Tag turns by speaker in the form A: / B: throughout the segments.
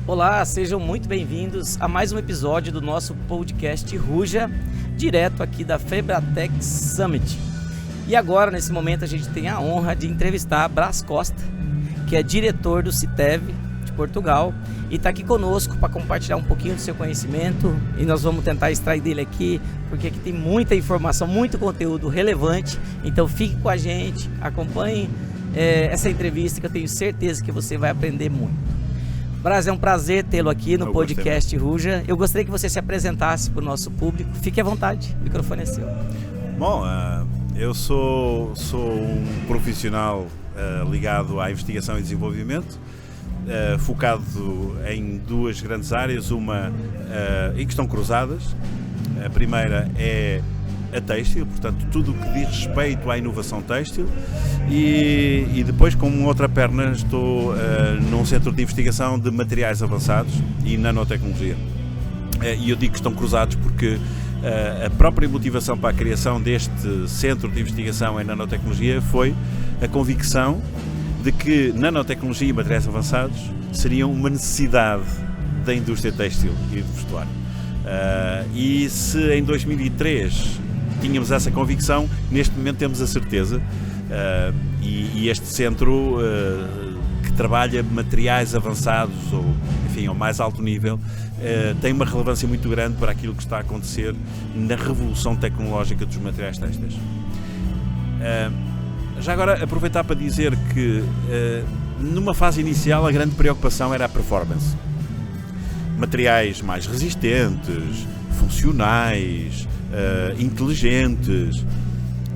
A: Olá, sejam muito bem-vindos a mais um episódio do nosso podcast Ruja, direto aqui da Febratec Summit. E agora, nesse momento, a gente tem a honra de entrevistar Brás Costa, que é diretor do CITEV de Portugal, e está aqui conosco para compartilhar um pouquinho do seu conhecimento, e nós vamos tentar extrair dele aqui, porque aqui tem muita informação, muito conteúdo relevante. Então fique com a gente, acompanhe essa entrevista, que eu tenho certeza que você vai aprender muito. Brás, é um prazer tê-lo aqui no podcast Ruja. Eu gostaria que você se apresentasse para o nosso público. Fique à vontade, o microfone é seu.
B: Bom, eu sou um profissional ligado à investigação e desenvolvimento, focado em duas grandes áreas, uma e que estão cruzadas. A primeira é a têxtil, portanto tudo o que diz respeito à inovação têxtil, e depois, com outra perna, estou num centro de investigação de materiais avançados e nanotecnologia. E eu digo que estão cruzados porque a própria motivação para a criação deste centro de investigação em nanotecnologia foi a convicção de que nanotecnologia e materiais avançados seriam uma necessidade da indústria têxtil e de vestuário. E se em 2003 tínhamos essa convicção, neste momento temos a certeza, e este centro que trabalha materiais avançados, ou enfim, ao mais alto nível, tem uma relevância muito grande para aquilo que está a acontecer na revolução tecnológica dos materiais têxteis. Já agora, aproveitar para dizer que numa fase inicial a grande preocupação era a performance. Materiais mais resistentes, funcionais, inteligentes.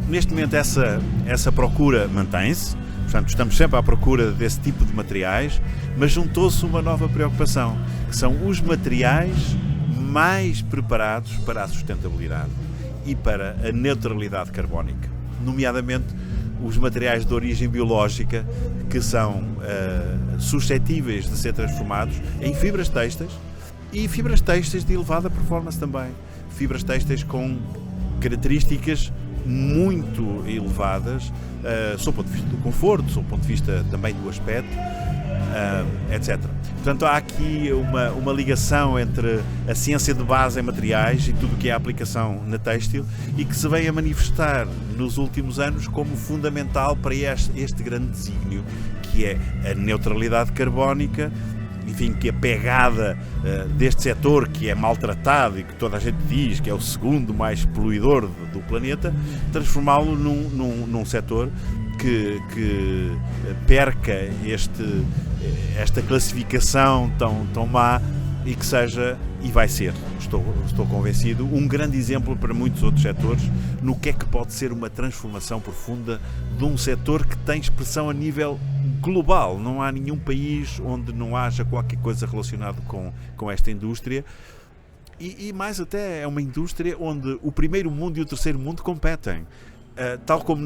B: Neste momento essa procura mantém-se, portanto estamos sempre à procura desse tipo de materiais, mas juntou-se uma nova preocupação, que são os materiais mais preparados para a sustentabilidade e para a neutralidade carbónica, nomeadamente os materiais de origem biológica, que são suscetíveis de ser transformados em fibras têxteis, e fibras têxteis de elevada performance também, fibras têxteis com características muito elevadas, sob o ponto de vista do conforto, sob o ponto de vista também do aspecto, etc. Portanto, há aqui uma ligação entre a ciência de base em materiais e tudo o que é a aplicação na têxtil, e que se vem a manifestar nos últimos anos como fundamental para este grande desígnio, que é a neutralidade carbónica. Enfim, que a pegada deste setor, que é maltratado e que toda a gente diz que é o segundo mais poluidor do planeta, transformá-lo num setor que perca esta classificação tão má, e que seja, e vai ser, estou convencido, um grande exemplo para muitos outros setores no que é que pode ser uma transformação profunda de um setor que tem expressão a nível global. Não há nenhum país onde não haja qualquer coisa relacionada com esta indústria, e mais até é uma indústria onde o primeiro mundo e o terceiro mundo competem. Tal como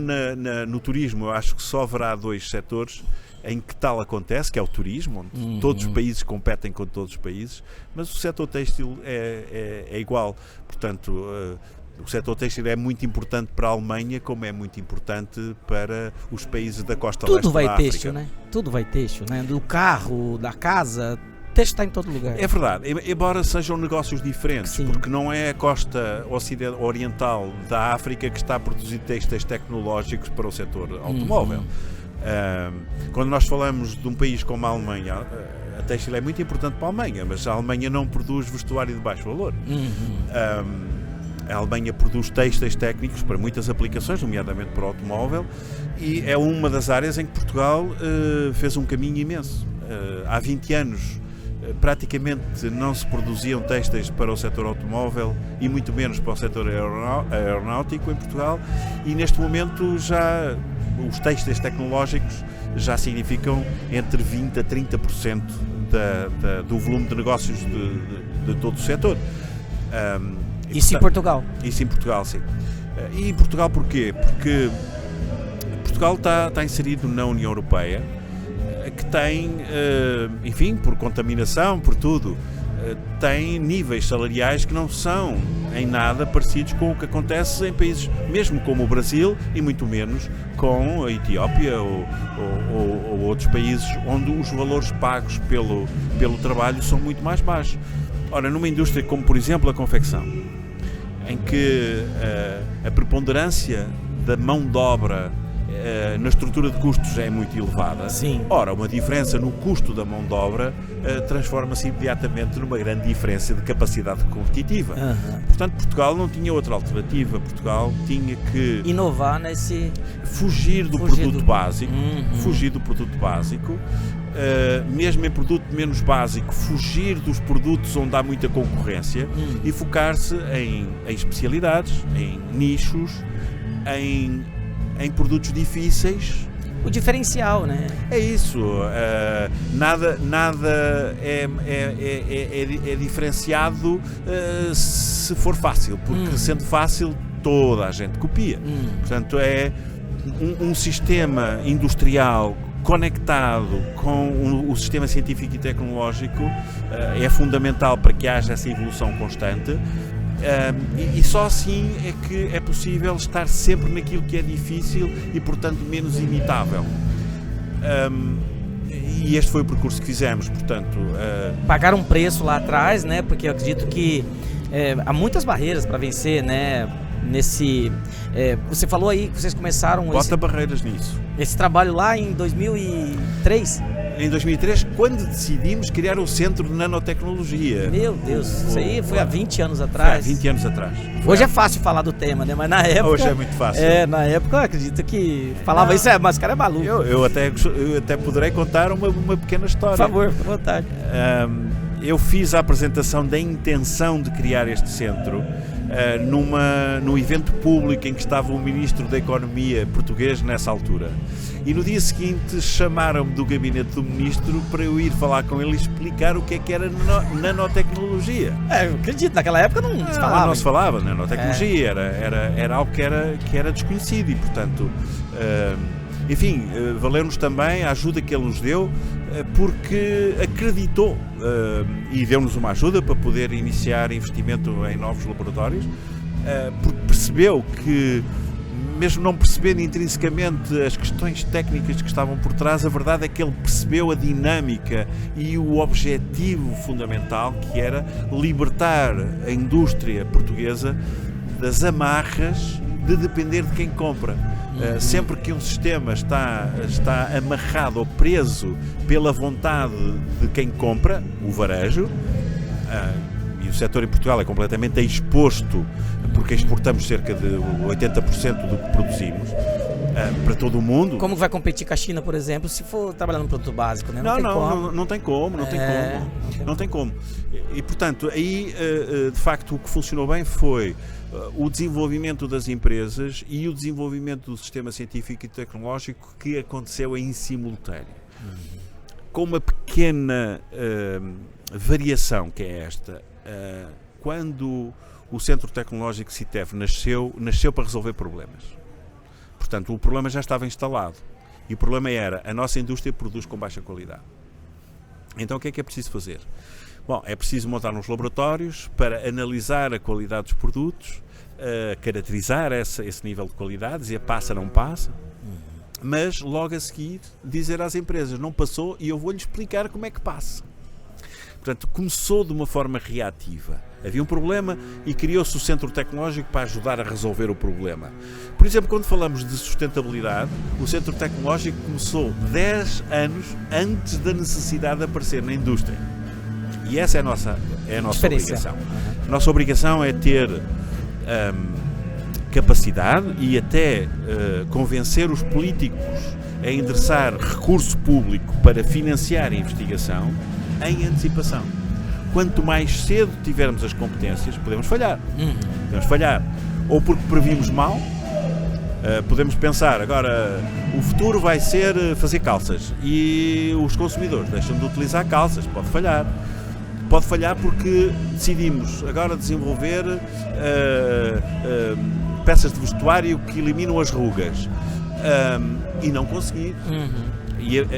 B: no turismo, eu acho que só haverá dois setores em que tal acontece, que é o turismo, onde todos os países competem com todos os países, mas o setor têxtil é igual. Portanto, o setor têxtil é muito importante para a Alemanha, como é muito importante para os países da costa leste da África.
A: Tudo vai têxtil, né? Tudo vai têxtil, né? Do carro, da casa, têxtil está em todo lugar.
B: É verdade, embora sejam negócios diferentes. Sim. Porque não é a costa oriental da África que está a produzir têxteis tecnológicos para o setor automóvel. Quando nós falamos de um país como a Alemanha, a têxtil é muito importante para a Alemanha, mas a Alemanha não produz vestuário de baixo valor. A Alemanha produz têxteis técnicos para muitas aplicações, nomeadamente para o automóvel, e é uma das áreas em que Portugal fez um caminho imenso. Há 20 anos praticamente não se produziam têxteis para o setor automóvel e muito menos para o setor aeronáutico em Portugal, e neste momento já os têxteis tecnológicos já significam entre 20% a 30% do volume de negócios de todo o setor.
A: Isso em Portugal?
B: Isso em Portugal, sim. E em Portugal porquê? Porque Portugal está inserido na União Europeia, que tem, enfim, por contaminação, por tudo, tem níveis salariais que não são em nada parecidos com o que acontece em países mesmo como o Brasil e muito menos com a Etiópia ou outros países onde os valores pagos pelo trabalho são muito mais baixos. Ora, numa indústria como, por exemplo, a confecção, em que a preponderância da mão de obra na estrutura de custos é muito elevada.
A: Sim.
B: Ora, uma diferença no custo da mão de obra transforma-se imediatamente numa grande diferença de capacidade competitiva. Portanto, Portugal não tinha outra alternativa. Portugal tinha que
A: inovar nesse...
B: Fugir do produto básico. Fugir do produto básico. Mesmo em produto menos básico, fugir dos produtos onde há muita concorrência e focar-se em especialidades, em nichos, em produtos difíceis.
A: O diferencial, né?
B: É isso. Nada é diferenciado se for fácil, porque sendo fácil toda a gente copia. Portanto, é um sistema industrial conectado com o sistema científico e tecnológico é fundamental para que haja essa evolução constante. E só assim é que é possível estar sempre naquilo que é difícil e, portanto, menos imitável. E este foi o percurso que fizemos, portanto...
A: Pagar um preço lá atrás, né? Porque eu acredito que há muitas barreiras para vencer, né? Você falou aí que vocês começaram...
B: Bota barreiras nisso.
A: Esse trabalho lá em 2003?
B: Em 2003, quando decidimos criar o Centro de Nanotecnologia.
A: Meu Deus, isso aí foi há 20 anos atrás.
B: Foi há 20 anos atrás.
A: Hoje é fácil falar do tema, né? Mas na época...
B: Hoje é muito fácil.
A: Na época eu acredito que falava isso, mas o cara é maluco.
B: Eu até poderei contar uma pequena história.
A: Por favor, fica à vontade.
B: Eu fiz a apresentação da intenção de criar este centro num evento público em que estava o Ministro da Economia português nessa altura. E no dia seguinte chamaram-me do gabinete do Ministro para eu ir falar com ele e explicar o que era nanotecnologia.
A: Eu acredito, naquela época não se falava.
B: Não se falava, nanotecnologia era algo que era desconhecido e, portanto, enfim, valeu-nos também a ajuda que ele nos deu, porque acreditou e deu-nos uma ajuda para poder iniciar investimento em novos laboratórios, porque percebeu que, mesmo não percebendo intrinsecamente as questões técnicas que estavam por trás, a verdade é que ele percebeu a dinâmica e o objetivo fundamental, que era libertar a indústria portuguesa das amarras de depender de quem compra. Sempre que um sistema está amarrado ou preso pela vontade de quem compra, o varejo, e o setor em Portugal é completamente exposto, porque exportamos cerca de 80% do que produzimos para todo o mundo.
A: Como vai competir com a China, por exemplo, se for trabalhar no produto básico, né?
B: Não tem como. E, portanto, aí, de facto, o que funcionou bem foi o desenvolvimento das empresas e o desenvolvimento do sistema científico e tecnológico, que aconteceu em simultâneo. Com uma pequena variação, que é esta. Quando o Centro Tecnológico CITEV nasceu para resolver problemas. Portanto, o problema já estava instalado. E o problema era: a nossa indústria produz com baixa qualidade. Então, o que é preciso fazer? Bom, é preciso montar uns laboratórios para analisar a qualidade dos produtos, caracterizar esse nível de qualidade, dizer passa, não passa, mas logo a seguir dizer às empresas: não passou e eu vou-lhe explicar como é que passa. Portanto, começou de uma forma reativa. Havia um problema e criou-se o Centro Tecnológico para ajudar a resolver o problema. Por exemplo, quando falamos de sustentabilidade, o Centro Tecnológico começou 10 anos antes da necessidade de aparecer na indústria. E essa é a nossa obrigação. A nossa obrigação é ter capacidade e até convencer os políticos a endereçar recurso público para financiar a investigação em antecipação. Quanto mais cedo tivermos as competências, podemos falhar. Podemos falhar ou porque previmos mal. Podemos pensar, agora o futuro vai ser fazer calças e os consumidores deixam de utilizar calças. Pode falhar. Pode falhar porque decidimos agora desenvolver peças de vestuário que eliminam as rugas e não conseguir.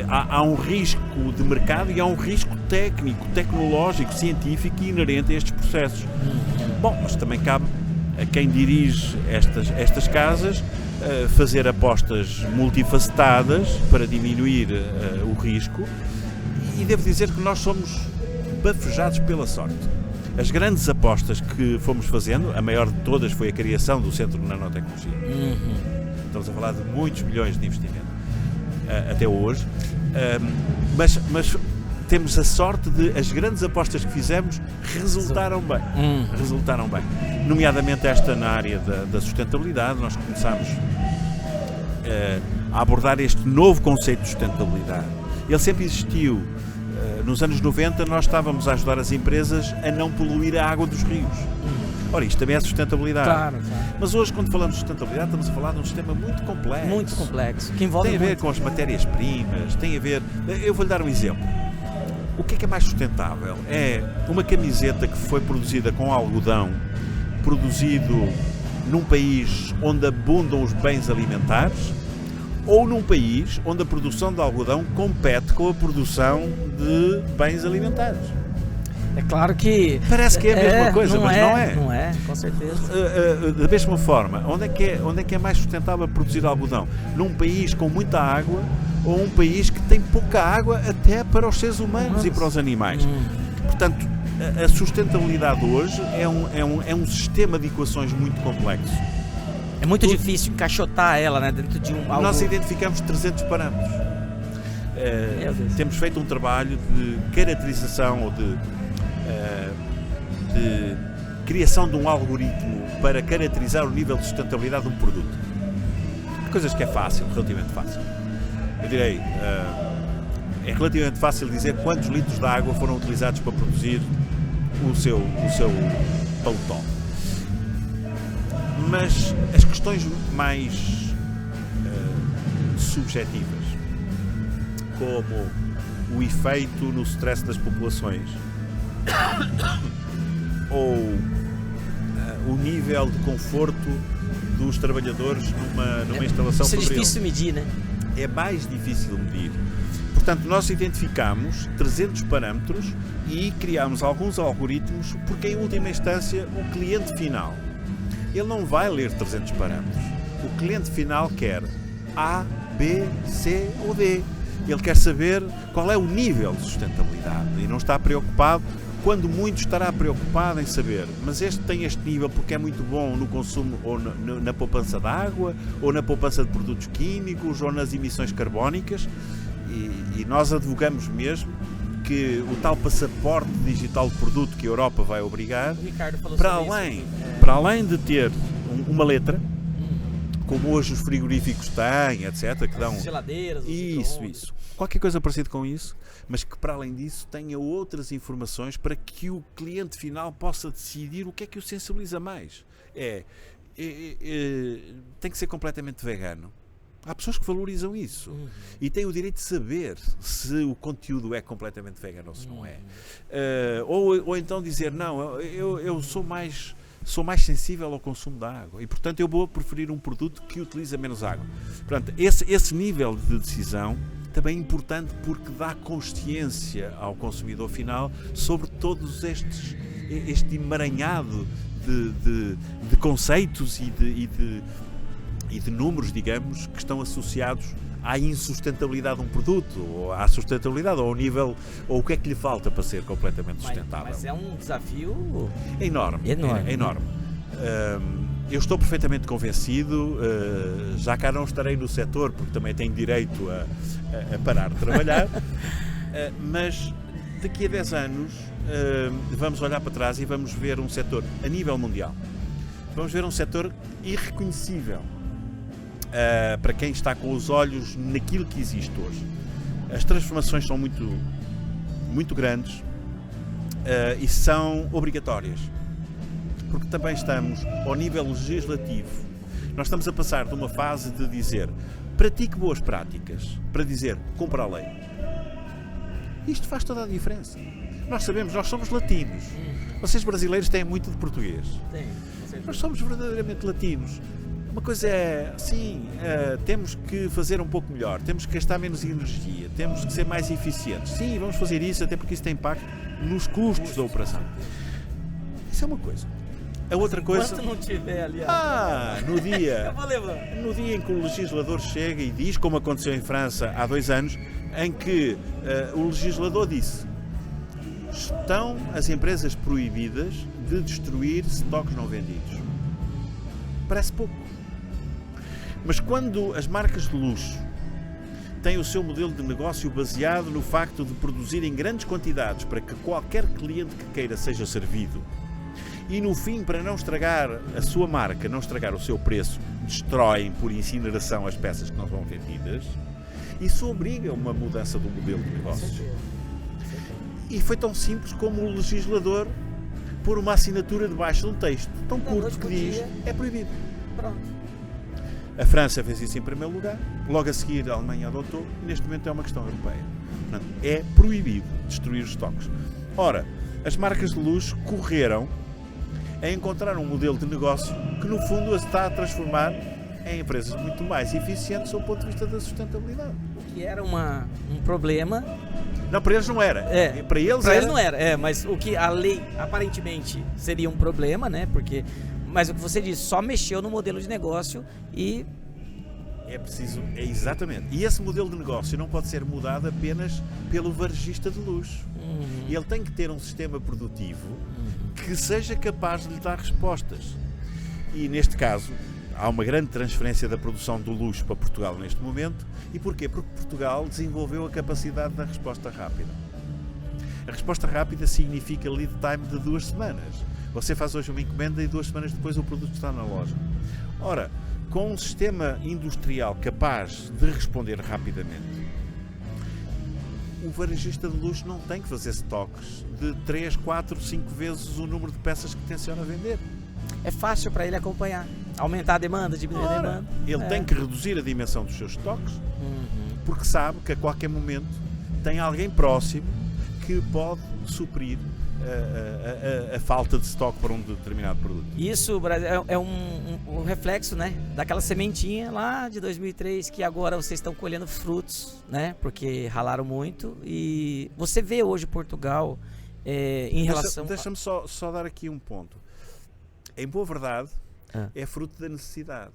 B: há um risco de mercado e há um risco técnico, tecnológico, científico e inerente a estes processos. Bom, mas também cabe a quem dirige estas casas fazer apostas multifacetadas para diminuir o risco, e devo dizer que nós somos bafejados pela sorte. As grandes apostas que fomos fazendo, a maior de todas foi a criação do Centro de Nanotecnologia. Estamos a falar de muitos milhões de investimento até hoje, mas temos a sorte de as grandes apostas que fizemos resultaram bem. Nomeadamente esta na área da sustentabilidade. Nós começámos a abordar este novo conceito de sustentabilidade. Ele sempre existiu. Nos anos 90 nós estávamos a ajudar as empresas a não poluir a água dos rios. Ora, isto também é sustentabilidade.
A: Claro.
B: Mas hoje, quando falamos de sustentabilidade, estamos a falar de um sistema muito complexo.
A: Muito complexo. Que envolve
B: tem a ver com as matérias-primas, tem a ver... Eu vou-lhe dar um exemplo. O que é mais sustentável? É uma camiseta que foi produzida com algodão, produzido num país onde abundam os bens alimentares, ou num país onde a produção de algodão compete com a produção de bens alimentares?
A: É claro que...
B: Parece que é a mesma coisa, mas não é.
A: Não é, com certeza.
B: Da mesma forma, onde é que é mais sustentável produzir algodão? Num país com muita água ou um país que tem pouca água até para os seres humanos e para os animais? Portanto, a sustentabilidade hoje é um sistema de equações muito complexo.
A: É muito difícil encaixotar ela, né, dentro de algo...
B: Nós identificamos 300 parâmetros. Temos feito um trabalho de caracterização ou de criação de um algoritmo para caracterizar o nível de sustentabilidade de um produto. Coisas que é fácil, relativamente fácil. Eu direi, é relativamente fácil dizer quantos litros de água foram utilizados para produzir o seu pelotão. Mas as questões mais subjetivas, como o efeito no stress das populações ou o nível de conforto dos trabalhadores numa instalação fabril.
A: Isso é difícil medir, né?
B: É mais difícil medir. Portanto, nós identificámos 300 parâmetros e criámos alguns algoritmos, porque em última instância o cliente final, ele não vai ler 300 parâmetros. O cliente final quer A, B, C ou D. Ele quer saber qual é o nível de sustentabilidade e não está preocupado, quando muito estará preocupado em saber, mas este tem este nível porque é muito bom no consumo ou na poupança de água, ou na poupança de produtos químicos, ou nas emissões carbónicas, e nós advogamos mesmo que o tal passaporte digital de produto que a Europa vai obrigar, para além de ter uma letra, como hoje os frigoríficos têm, etc., que dão...
A: geladeiras,
B: isso. Qualquer coisa parecida com isso, mas que para além disso tenha outras informações para que o cliente final possa decidir o que é que o sensibiliza mais. Tem que ser completamente vegano. Há pessoas que valorizam isso e têm o direito de saber se o conteúdo é completamente vegano ou se não é. Ou então dizer, não, eu sou mais sensível ao consumo da água e, portanto, eu vou preferir um produto que utiliza menos água. Portanto, esse nível de decisão também é importante porque dá consciência ao consumidor final sobre todos este emaranhado de conceitos e de números, digamos, que estão associados à insustentabilidade de um produto, ou à sustentabilidade, ou ao nível, ou o que é que lhe falta para ser completamente sustentável.
A: Mas é um desafio
B: enorme. Eu estou perfeitamente convencido, já cá não estarei no setor, porque também tenho direito a parar de trabalhar, mas daqui a 10 anos vamos olhar para trás e vamos ver um setor a nível mundial. Vamos ver um setor irreconhecível para quem está com os olhos naquilo que existe hoje. As transformações são muito, muito grandes e são obrigatórias, porque também estamos ao nível legislativo. Nós estamos a passar de uma fase de dizer pratique boas práticas para dizer cumpra a lei. Isto faz toda a diferença. Nós sabemos, nós somos latinos. Vocês brasileiros têm muito de português.
A: Tem.
B: Nós somos verdadeiramente latinos. Uma coisa é, sim, temos que fazer um pouco melhor, temos que gastar menos energia, temos que ser mais eficientes. Sim, vamos fazer isso, até porque isso tem impacto nos custos da operação. Isso é uma coisa. A outra coisa...
A: Enquanto não tiver ali...
B: no dia...
A: Eu vou levar.
B: No dia em que o legislador chega e diz, como aconteceu em França há 2 anos, em que o legislador disse: estão as empresas proibidas de destruir estoques não vendidos. Parece pouco. Mas quando as marcas de luxo têm o seu modelo de negócio baseado no facto de produzir em grandes quantidades para que qualquer cliente que queira seja servido, e no fim, para não estragar a sua marca, não estragar o seu preço, destroem por incineração as peças que não são vendidas, isso obriga a uma mudança do modelo de negócios. E foi tão simples como o legislador pôr uma assinatura debaixo de um texto tão curto que diz: é proibido.
A: Pronto.
B: A França fez isso em primeiro lugar, logo a seguir a Alemanha adotou, e neste momento é uma questão europeia. Portanto, é proibido destruir os estoques. Ora, as marcas de luxo correram a encontrar um modelo de negócio que no fundo as está a transformar em empresas muito mais eficientes do ponto de vista da sustentabilidade.
A: O que era um problema...
B: Não, para eles não era. Para eles
A: não era, mas o que a lei aparentemente seria um problema, né? Porque, mas o que você disse, só mexeu no modelo de negócio e...
B: Exatamente. E esse modelo de negócio não pode ser mudado apenas pelo varejista de luxo. E ele tem que ter um sistema produtivo que seja capaz de lhe dar respostas. E neste caso, há uma grande transferência da produção do luxo para Portugal neste momento. E porquê? Porque Portugal desenvolveu a capacidade da resposta rápida. A resposta rápida significa lead time de 2 semanas. Você faz hoje uma encomenda e 2 semanas depois o produto está na loja. Ora, com um sistema industrial capaz de responder rapidamente, o varejista de luxo não tem que fazer estoques de 3, 4, 5 vezes o número de peças que tenciona vender.
A: É fácil para ele acompanhar, aumentar a demanda, diminuir a demanda.
B: Ele tem que reduzir a dimensão dos seus estoques, porque sabe que a qualquer momento tem alguém próximo que pode suprir a falta de estoque para um determinado produto.
A: Isso é um reflexo, né, daquela sementinha lá de 2003 que agora vocês estão colhendo frutos, né, porque ralaram muito. E você vê hoje Portugal em relação...
B: Deixa-me só dar aqui um ponto. Em boa verdade, é fruto da necessidade.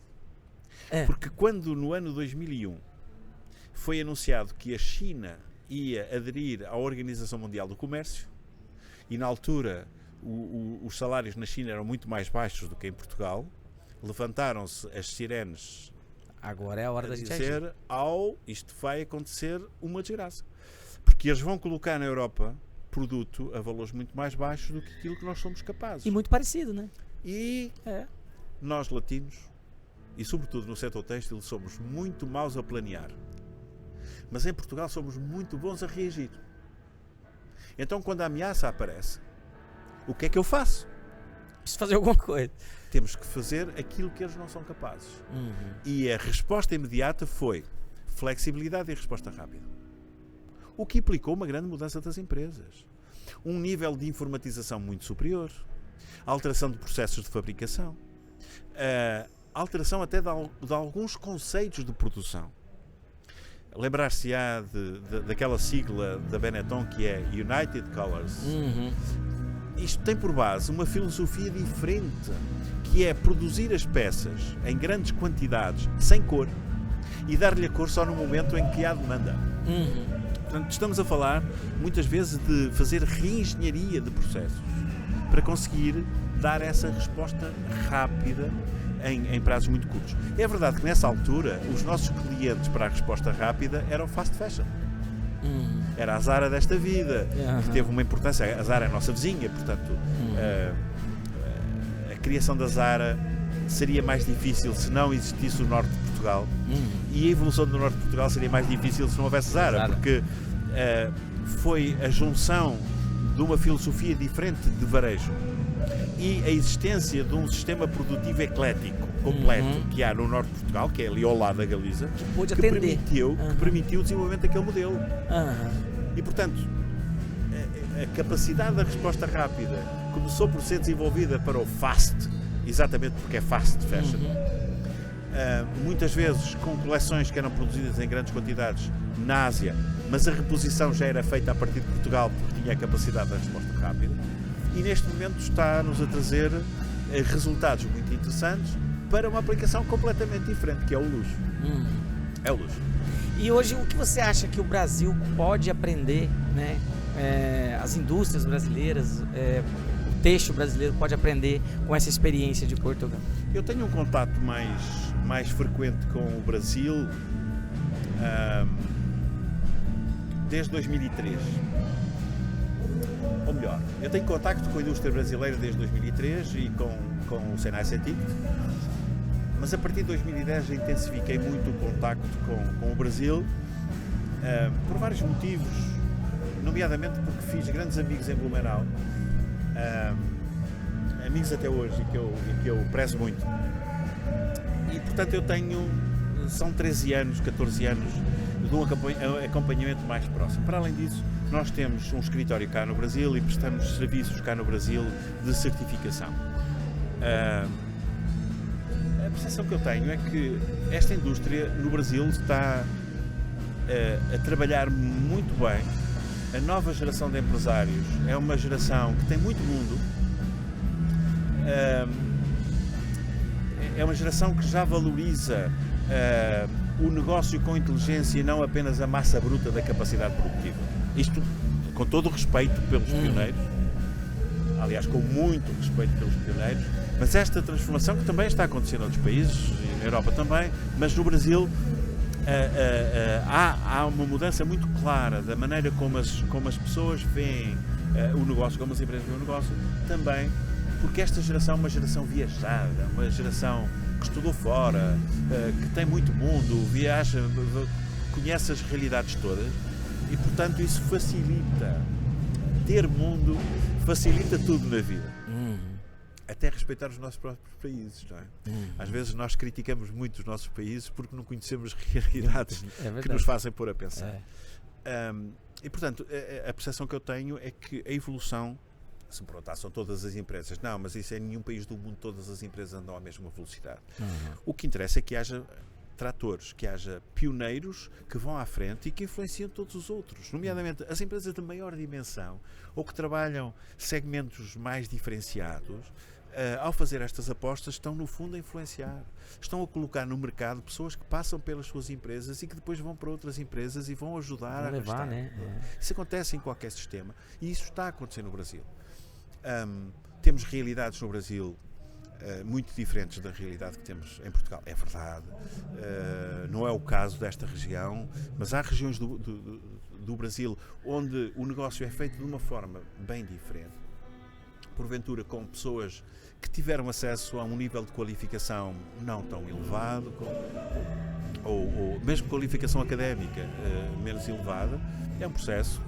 B: Porque quando no ano 2001 foi anunciado que a China ia aderir à Organização Mundial do Comércio, e na altura os salários na China eram muito mais baixos do que em Portugal, levantaram-se as sirenes.
A: Agora é a hora da gente
B: dizer: isto vai acontecer uma desgraça. Porque eles vão colocar na Europa produto a valores muito mais baixos do que aquilo que nós somos capazes.
A: E muito parecido, né?
B: E nós latinos, e sobretudo no setor têxtil, somos muito maus a planear. Mas em Portugal somos muito bons a reagir. Então, quando a ameaça aparece, o que é que eu faço?
A: Preciso fazer alguma coisa.
B: Temos que fazer aquilo que eles não são capazes. E a resposta imediata foi flexibilidade e resposta rápida. O que implicou uma grande mudança das empresas. Um nível de informatização muito superior. A alteração de processos de fabricação. A alteração até de alguns conceitos de produção. Lembrar-se-á daquela sigla da Benetton que é United Colors. Isto tem por base uma filosofia diferente, que é produzir as peças em grandes quantidades, sem cor, e dar-lhe a cor só no momento em que há demanda. Portanto, estamos a falar muitas vezes de fazer reengenharia de processos para conseguir dar essa resposta rápida em prazos muito curtos. É verdade que nessa altura os nossos clientes para a resposta rápida eram fast fashion. Era a Zara desta vida, que teve uma importância. A Zara é a nossa vizinha, portanto a criação da Zara seria mais difícil se não existisse o norte de Portugal, e a evolução do norte de Portugal seria mais difícil se não houvesse Zara, porque foi a junção de uma filosofia diferente de varejo e a existência de um sistema produtivo eclético completo que há no norte de Portugal, que é ali ao lado da Galiza, que permitiu o desenvolvimento daquele modelo. E portanto a capacidade da resposta rápida começou por ser desenvolvida para o fast, exatamente porque é fast fashion, muitas vezes com coleções que eram produzidas em grandes quantidades na Ásia, mas a reposição já era feita a partir de Portugal porque tinha a capacidade de resposta rápida, e neste momento está-nos a trazer resultados muito interessantes para uma aplicação completamente diferente, que é o luxo. É o luxo.
A: E hoje, o que você acha que o Brasil pode aprender, né? As indústrias brasileiras, o têxtil brasileiro pode aprender com essa experiência de Portugal?
B: Eu tenho um contato mais frequente com o Brasil desde 2003. Ou melhor, eu tenho contacto com a indústria brasileira desde 2003 e com o Senai Científico, mas a partir de 2010 intensifiquei muito o contacto com o Brasil por vários motivos, nomeadamente porque fiz grandes amigos em Blumenau, amigos até hoje e que eu prezo muito. E portanto são 13 anos, 14 anos de um acompanhamento mais próximo. Para além disso, nós temos um escritório cá no Brasil e prestamos serviços cá no Brasil de certificação. A percepção que eu tenho é que esta indústria no Brasil está a trabalhar muito bem. A nova geração de empresários é uma geração que tem muito mundo, é uma geração que já valoriza o negócio com inteligência e não apenas a massa bruta da capacidade produtiva. Isto com todo o respeito pelos pioneiros, aliás, com muito respeito pelos pioneiros, mas esta transformação que também está acontecendo em outros países, e na Europa também, mas no Brasil há uma mudança muito clara da maneira como as pessoas veem o negócio, como as empresas veem o negócio, também porque esta geração é uma geração viajada, uma geração que estudou fora, que tem muito mundo, viaja, conhece as realidades todas e, portanto, isso facilita. Ter mundo facilita tudo na vida. Até respeitar os nossos próprios países, não é? Às vezes nós criticamos muito os nossos países porque não conhecemos realidades que nos fazem pôr a pensar. E, portanto, a percepção que eu tenho é que a evolução, se me perguntar, são todas as empresas. Não, mas isso em nenhum país do mundo todas as empresas andam à mesma velocidade. O que interessa é que haja tratores, que haja pioneiros que vão à frente e que influenciam todos os outros, nomeadamente as empresas de maior dimensão ou que trabalham segmentos mais diferenciados. Ao fazer estas apostas, estão no fundo a influenciar, estão a colocar no mercado pessoas que passam pelas suas empresas e que depois vão para outras empresas e vão ajudar a levar, né? Isso acontece em qualquer sistema e isso está a acontecer no Brasil. Temos realidades no Brasil muito diferentes da realidade que temos em Portugal, é verdade, não é o caso desta região, mas há regiões do Brasil onde o negócio é feito de uma forma bem diferente, porventura com pessoas que tiveram acesso a um nível de qualificação não tão elevado, ou mesmo qualificação académica menos elevada. É um processo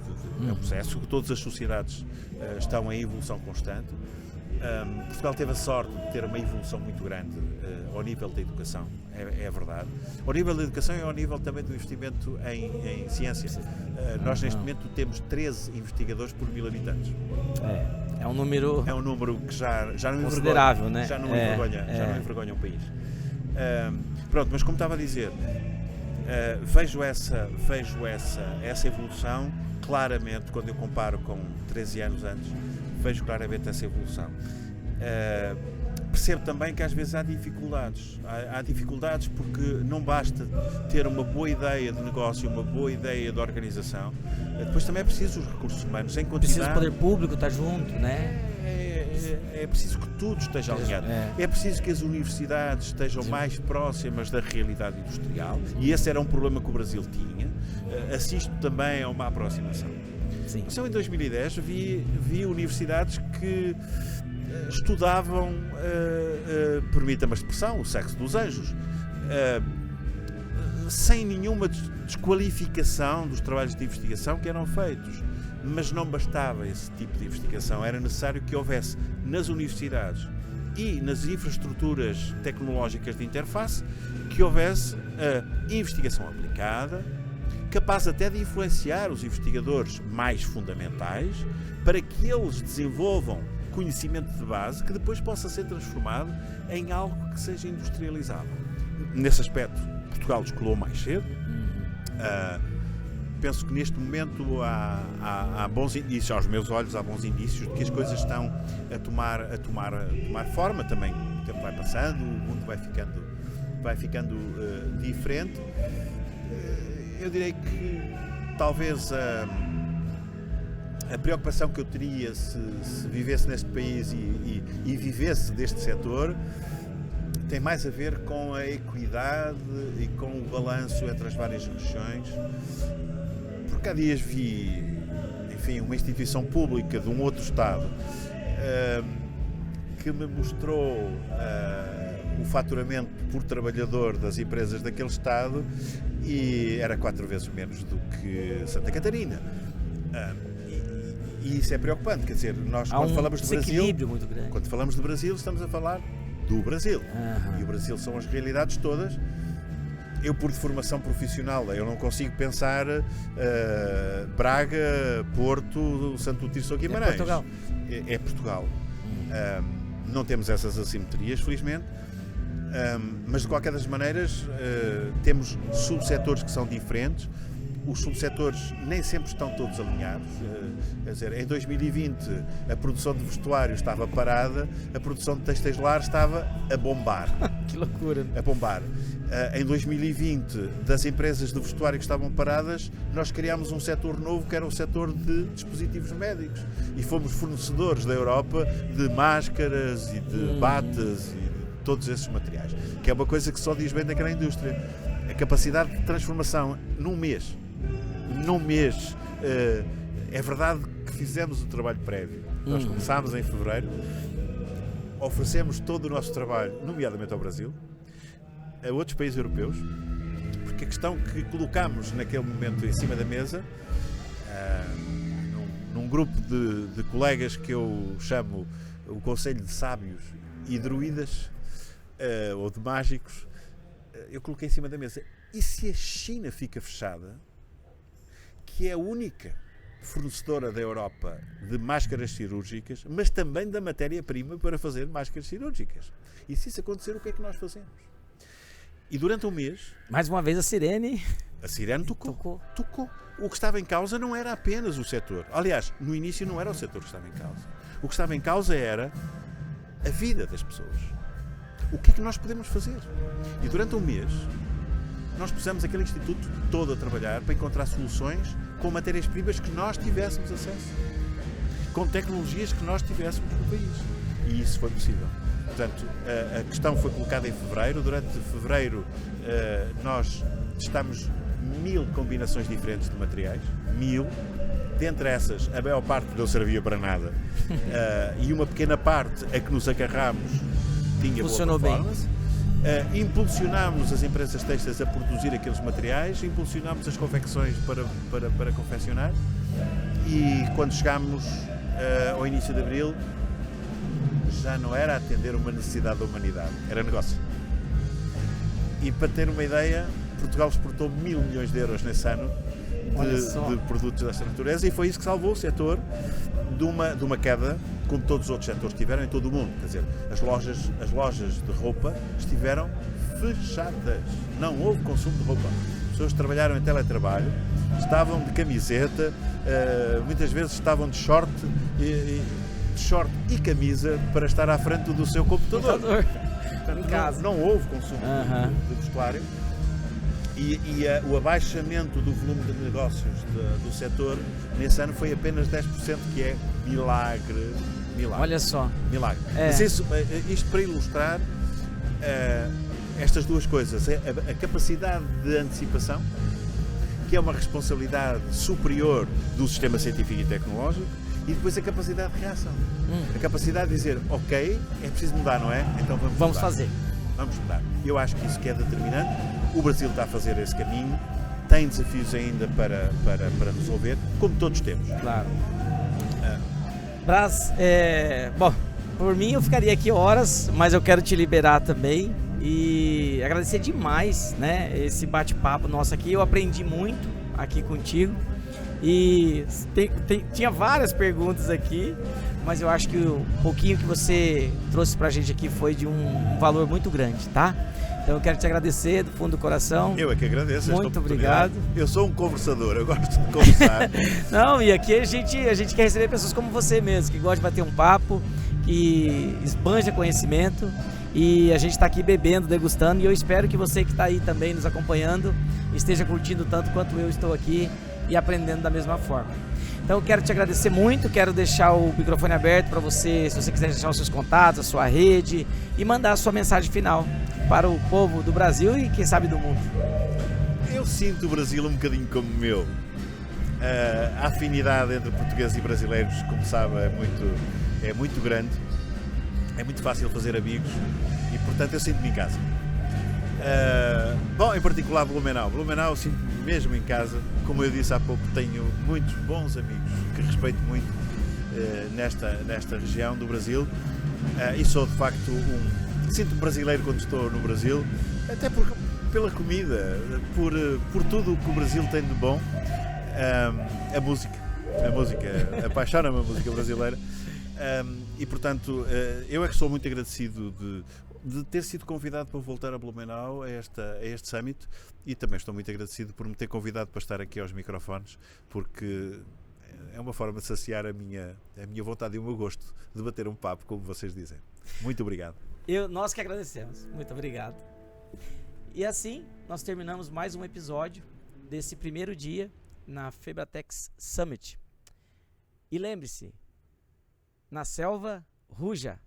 B: que todas as sociedades estão em evolução constante. Portugal teve a sorte de ter uma evolução muito grande ao nível da educação, é verdade. Ao nível da educação e ao nível também do investimento em ciência. Nós neste momento temos 13 investigadores por 1000 habitantes.
A: É um número
B: que já não
A: considerável,
B: envergonha,
A: né?
B: Já não envergonha um país. Pronto, mas como estava a dizer, vejo essa evolução claramente quando eu comparo com 13 anos antes. Vejo claramente essa evolução. Percebo também que às vezes há dificuldades. Há dificuldades porque não basta ter uma boa ideia de negócio, uma boa ideia de organização. Depois também é preciso os recursos humanos em quantidade.
A: Precisa o poder público estar junto, né?
B: É preciso que tudo esteja alinhado. É preciso que as universidades estejam mais próximas da realidade industrial. E esse era um problema que o Brasil tinha. Assisto também a uma aproximação.
A: Sim.
B: Então, em 2010 vi universidades que estudavam, permita-me a expressão, o sexo dos anjos, sem nenhuma desqualificação dos trabalhos de investigação que eram feitos. Mas não bastava esse tipo de investigação, era necessário que houvesse nas universidades e nas infraestruturas tecnológicas de interface que houvesse a investigação aplicada, capaz até de influenciar os investigadores mais fundamentais para que eles desenvolvam conhecimento de base que depois possa ser transformado em algo que seja industrializável. nesse aspecto, Portugal descolou mais cedo. Penso que neste momento há bons indícios, aos meus olhos, há bons indícios de que as coisas estão a tomar forma também. O tempo vai passando, o mundo vai ficando diferente. Eu direi que talvez a preocupação que eu teria se vivesse neste país e vivesse deste setor tem mais a ver com a equidade e com o balanço entre as várias regiões. Porque há dias vi, enfim, uma instituição pública de um outro Estado que me mostrou o faturamento por trabalhador das empresas daquele Estado e era 4 vezes menos do que Santa Catarina. E isso é preocupante, quer dizer, nós quando falamos do Brasil,
A: muito grande.
B: Quando falamos do Brasil, estamos a falar do Brasil. E o Brasil são as realidades todas. Eu, por formação profissional, eu não consigo pensar Braga, Porto, Santo Tirso ou Guimarães.
A: É Portugal.
B: É Portugal. Não temos essas assimetrias, felizmente. Mas, de qualquer das maneiras, temos subsetores que são diferentes. Os subsetores nem sempre estão todos alinhados. Quer dizer, em 2020 a produção de vestuário estava parada, a produção de têxteis lares estava a bombar.
A: Que loucura!
B: A bombar. Em 2020, das empresas de vestuário que estavam paradas, nós criámos um setor novo que era o setor de dispositivos médicos e fomos fornecedores da Europa de máscaras e de batas e de todos esses materiais, que é uma coisa que só diz bem daquela indústria. A capacidade de transformação num mês, é verdade que fizemos o trabalho prévio. Nós começámos em fevereiro, oferecemos todo o nosso trabalho, nomeadamente ao Brasil, a outros países europeus, porque a questão que colocámos naquele momento em cima da mesa, num grupo de colegas que eu chamo o Conselho de Sábios e Druidas, ou de Mágicos, eu coloquei em cima da mesa: e se a China fica fechada, que é a única fornecedora da Europa de máscaras cirúrgicas, mas também da matéria-prima para fazer máscaras cirúrgicas? E se isso acontecer, o que é que nós fazemos? E durante um mês...
A: Mais uma vez a sirene
B: tocou. O que estava em causa não era apenas o setor. Aliás, no início não era o setor que estava em causa. O que estava em causa era a vida das pessoas. O que é que nós podemos fazer? E durante um mês nós pusemos aquele instituto todo a trabalhar para encontrar soluções com matérias-primas que nós tivéssemos acesso, com tecnologias que nós tivéssemos no país. E isso foi possível. Portanto, a questão foi colocada em fevereiro. Durante fevereiro nós testamos 1000 combinações diferentes de materiais. 1000. Dentre essas, a maior parte não servia para nada. E uma pequena parte a que nos agarramos tinha
A: funcionou
B: boa performance. Impulsionámos as empresas têxteis a produzir aqueles materiais, impulsionámos as confecções para confeccionar, e quando chegámos ao início de abril já não era atender uma necessidade da humanidade, era negócio. E para ter uma ideia, Portugal exportou 1.000 milhões de euros nesse ano de produtos desta natureza, e foi isso que salvou o setor de uma queda, como todos os outros setores tiveram em todo o mundo. Quer dizer, as lojas de roupa estiveram fechadas, não houve consumo de roupa. As pessoas trabalharam em teletrabalho, estavam de camiseta, muitas vezes estavam de short e camisa para estar à frente do seu computador. Portanto,
A: em casa.
B: Não houve consumo de vestuário. E o abaixamento do volume de negócios do setor nesse ano foi apenas 10%, que é milagre.
A: Olha só.
B: Milagre. Mas isto para ilustrar estas duas coisas: a capacidade de antecipação, que é uma responsabilidade superior do sistema científico e tecnológico, e depois a capacidade de reação. A capacidade de dizer: ok, é preciso mudar, não é? Então vamos
A: fazer.
B: Vamos mudar. Eu acho que isso que é determinante. O Brasil está a fazer esse caminho, tem desafios ainda para resolver, como todos temos.
A: Claro. Brás, bom, por mim eu ficaria aqui horas, mas eu quero te liberar também e agradecer demais, né, esse bate-papo nosso aqui. Eu aprendi muito aqui contigo E tinha várias perguntas aqui, mas eu acho que o pouquinho que você trouxe pra gente aqui foi de um valor muito grande, tá? Então eu quero te agradecer do fundo do coração.
B: Eu é que agradeço.
A: Muito obrigado.
B: Eu sou um conversador, eu gosto de conversar.
A: Não, e aqui a gente quer receber pessoas como você mesmo, que gosta de bater um papo, que esbanja conhecimento. E a gente está aqui bebendo, degustando, e eu espero que você que está aí também nos acompanhando esteja curtindo tanto quanto eu estou aqui e aprendendo da mesma forma. Então eu quero te agradecer muito, quero deixar o microfone aberto para você, se você quiser deixar os seus contatos, a sua rede e mandar a sua mensagem final para o povo do Brasil e quem sabe do mundo.
B: Eu sinto o Brasil um bocadinho como o meu. A afinidade entre portugueses e brasileiros, como sabe, é muito grande. É muito fácil fazer amigos e, portanto, eu sinto-me em casa. Bom, em particular Blumenau. Blumenau eu sinto-me mesmo em casa. Como eu disse há pouco, tenho muitos bons amigos que respeito muito nesta região do Brasil. E sou, de facto, sinto-me brasileiro quando estou no Brasil, até pela comida, por tudo o que o Brasil tem de bom. A música, apaixona-me a música brasileira. E portanto, eu é que sou muito agradecido de ter sido convidado para voltar a Blumenau a este Summit, e também estou muito agradecido por me ter convidado para estar aqui aos microfones, porque é uma forma de saciar a minha vontade e o meu gosto de bater um papo, como vocês dizem. Muito obrigado.
A: Nós que agradecemos. Muito obrigado. E assim, nós terminamos mais um episódio desse primeiro dia na Febratex Summit. E lembre-se, na selva, ruja.